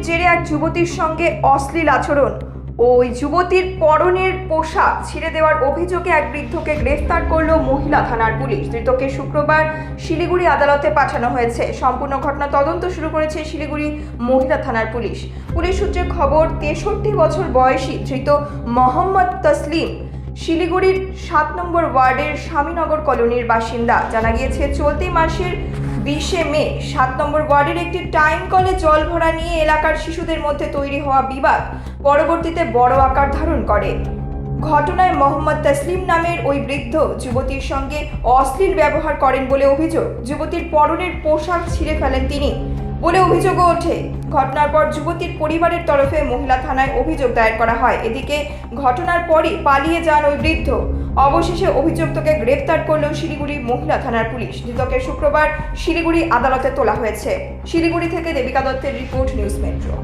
জেরে এক যুবতীর সঙ্গে অশ্লীল আচরণ ও ওই যুবতীর পরনের পোশাক ছিঁড়ে দেওয়ার অভিযোগে এক বৃদ্ধকে গ্রেফতার করল মহিলা থানার পুলিশ। ধৃতকে শুক্রবার শিলিগুড়ি আদালতে পাঠানো হয়েছে। সম্পূর্ণ ঘটনা তদন্ত শুরু করেছে শিলিগুড়ি মহিলা থানার পুলিশ। পুলিশ সূত্রে খবর, 63 বছর বয়সী ধৃত মোহাম্মদ তসলিম শিলিগুড়ির 7 নম্বর ওয়ার্ডের স্বামীনগর কলোনির বাসিন্দা। জানা গিয়েছে, চলতি মাসের 20 মে 7 নম্বর ওয়ার্ডের একটি টাইম কলে জল ভরা নিয়ে এলাকার শিশুদের মধ্যে তৈরি হওয়া বিবাদ পরবর্তীতে বড় আকার ধারণ করে। ঘটনায় মোহাম্মদ তসলিম নামের ওই বৃদ্ধ যুবতীর সঙ্গে অশ্লীল ব্যবহার করেন বলে অভিযোগ। যুবতীর পরনের পোশাক ছিঁড়ে ফেলেন তিনি বলে অভিযোগও ওঠে। ঘটনার পর যুবতীর পরিবারের তরফে মহিলা থানায় অভিযোগ দায়ের করা হয়। এদিকে ঘটনার পরই পালিয়ে যান ওই বৃদ্ধ। অবশেষে অভিযুক্তকে গ্রেফতার করল শিলিগুড়ি মহিলা থানার পুলিশ। ধৃতকে শুক্রবার শিলিগুড়ি আদালতে তোলা হয়েছে। শিলিগুড়ি থেকে দেবিকা দত্তের রিপোর্ট, নিউজ মেট্রো।